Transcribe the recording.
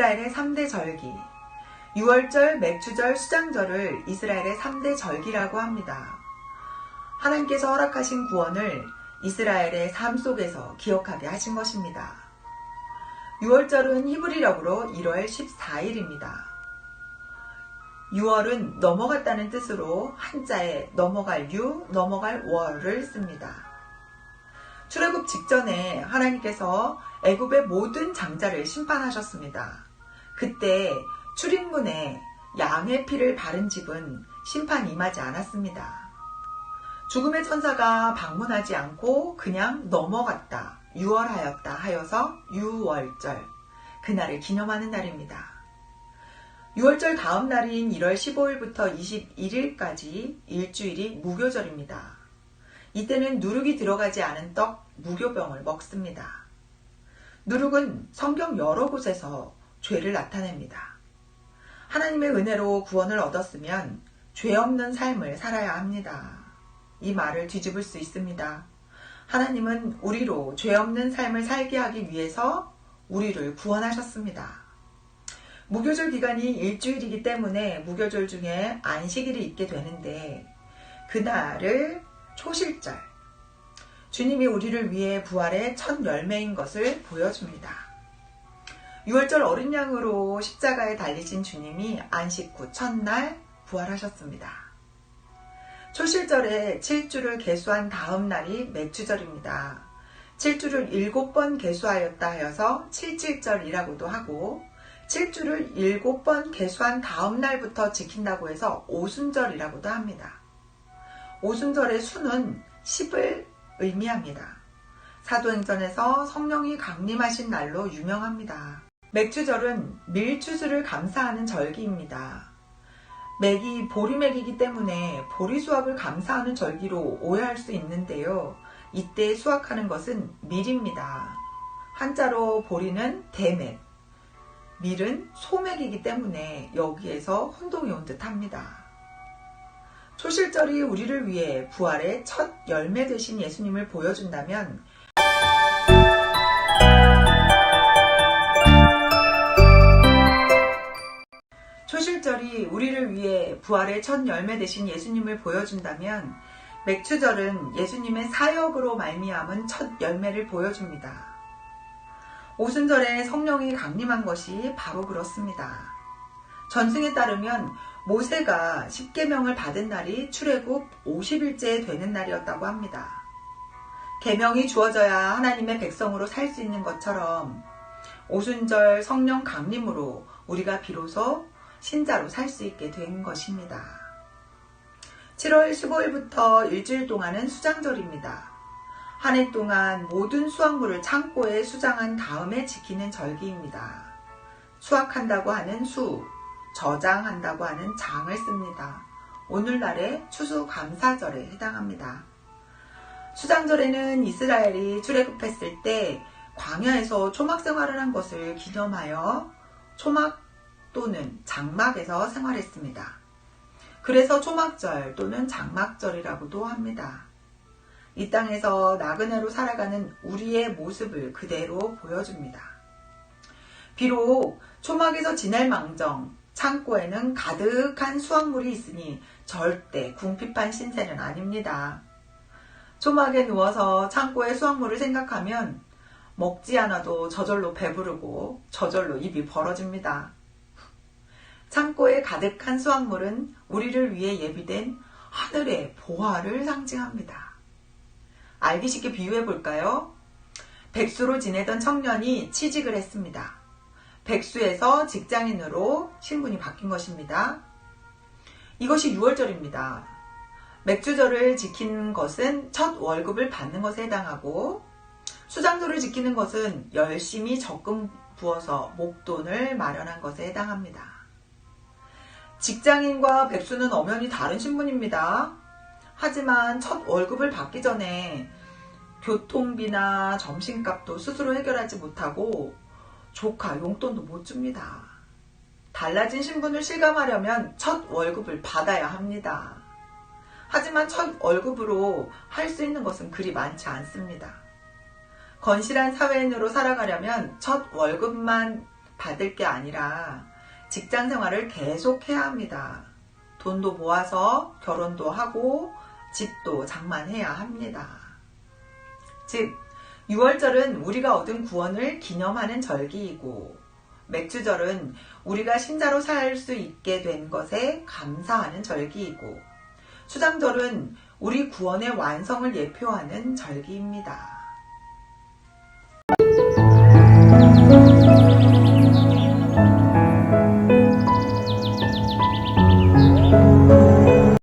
이스라엘의 3대 절기, 유월절, 맥주절, 수장절을 이스라엘의 3대 절기라고 합니다. 하나님께서 허락하신 구원을 이스라엘의 삶 속에서 기억하게 하신 것입니다. 유월절은 히브리력으로 1월 14일입니다. 6월은 넘어갔다는 뜻으로 한자에 넘어갈 유, 넘어갈 월을 씁니다. 출애굽 직전에 하나님께서 애굽의 모든 장자를 심판하셨습니다. 그때 출입문에 양의 피를 바른 집은 심판이 임하지 않았습니다. 죽음의 천사가 방문하지 않고 그냥 넘어갔다, 유월하였다 하여서 유월절, 그날을 기념하는 날입니다. 유월절 다음 날인 1월 15일부터 21일까지 일주일이 무교절입니다. 이때는 누룩이 들어가지 않은 떡 무교병을 먹습니다. 누룩은 성경 여러 곳에서 죄를 나타냅니다. 하나님의 은혜로 구원을 얻었으면 죄 없는 삶을 살아야 합니다. 이 말을 뒤집을 수 있습니다. 하나님은 우리로 죄 없는 삶을 살게 하기 위해서 우리를 구원하셨습니다. 무교절 기간이 일주일이기 때문에 무교절 중에 안식일이 있게 되는데 그날을 초실절, 주님이 우리를 위해 부활의 첫 열매인 것을 보여줍니다. 유월절 어린 양으로 십자가에 달리신 주님이 안식 후 첫날 부활하셨습니다. 초실절에 7주를 계수한 다음 날이 맥주절입니다. 7주를 7번 계수하였다 하여서 77절이라고도 하고 7주를 7번 계수한 다음 날부터 지킨다고 해서 오순절이라고도 합니다. 오순절의 수는 10을 의미합니다. 사도행전에서 성령이 강림하신 날로 유명합니다. 맥주절은 밀추수를 감사하는 절기입니다. 맥이 보리맥이기 때문에 보리수확을 감사하는 절기로 오해할 수 있는데요. 이때 수확하는 것은 밀입니다. 한자로 보리는 대맥, 밀은 소맥이기 때문에 여기에서 혼동이 온 듯합니다. 초실절이 우리를 위해 부활의 첫 열매 되신 예수님을 보여준다면 초실절이 우리를 위해 부활의 첫 열매 되신 예수님을 보여준다면 맥주절은 예수님의 사역으로 말미암은 첫 열매를 보여줍니다. 오순절에 성령이 강림한 것이 바로 그렇습니다. 전승에 따르면 모세가 십계명을 받은 날이 출애굽 50일째 되는 날이었다고 합니다. 계명이 주어져야 하나님의 백성으로 살 수 있는 것처럼 오순절 성령 강림으로 우리가 비로소 신자로 살 수 있게 된 것입니다. 7월 15일부터 일주일 동안은 수장절입니다. 한 해 동안 모든 수확물을 창고에 수장한 다음에 지키는 절기입니다. 수확한다고 하는 수, 저장한다고 하는 장을 씁니다. 오늘날의 추수감사절에 해당합니다. 수장절에는 이스라엘이 출애굽했을 때 광야에서 초막 생활을 한 것을 기념하여 초막 또는 장막에서 생활했습니다. 그래서 초막절 또는 장막절이라고도 합니다. 이 땅에서 나그네로 살아가는 우리의 모습을 그대로 보여줍니다. 비록 초막에서 지낼 망정 창고에는 가득한 수확물이 있으니 절대 궁핍한 신세는 아닙니다. 초막에 누워서 창고의 수확물을 생각하면 먹지 않아도 저절로 배부르고 저절로 입이 벌어집니다. 창고에 가득한 수확물은 우리를 위해 예비된 하늘의 보화를 상징합니다. 알기 쉽게 비유해 볼까요? 백수로 지내던 청년이 취직을 했습니다. 백수에서 직장인으로 신분이 바뀐 것입니다. 이것이 유월절입니다. 맥주절을 지키는 것은 첫 월급을 받는 것에 해당하고 수장절을 지키는 것은 열심히 적금 부어서 목돈을 마련한 것에 해당합니다. 직장인과 백수는 엄연히 다른 신분입니다. 하지만 첫 월급을 받기 전에 교통비나 점심값도 스스로 해결하지 못하고 조카 용돈도 못 줍니다. 달라진 신분을 실감하려면 첫 월급을 받아야 합니다. 하지만 첫 월급으로 할 수 있는 것은 그리 많지 않습니다. 건실한 사회인으로 살아가려면 첫 월급만 받을 게 아니라 직장 생활을 계속 해야 합니다. 돈도 모아서 결혼도 하고 집도 장만해야 합니다. 즉, 6월절은 우리가 얻은 구원을 기념하는 절기이고, 맥주절은 우리가 신자로 살 수 있게 된 것에 감사하는 절기이고, 수장절은 우리 구원의 완성을 예표하는 절기입니다.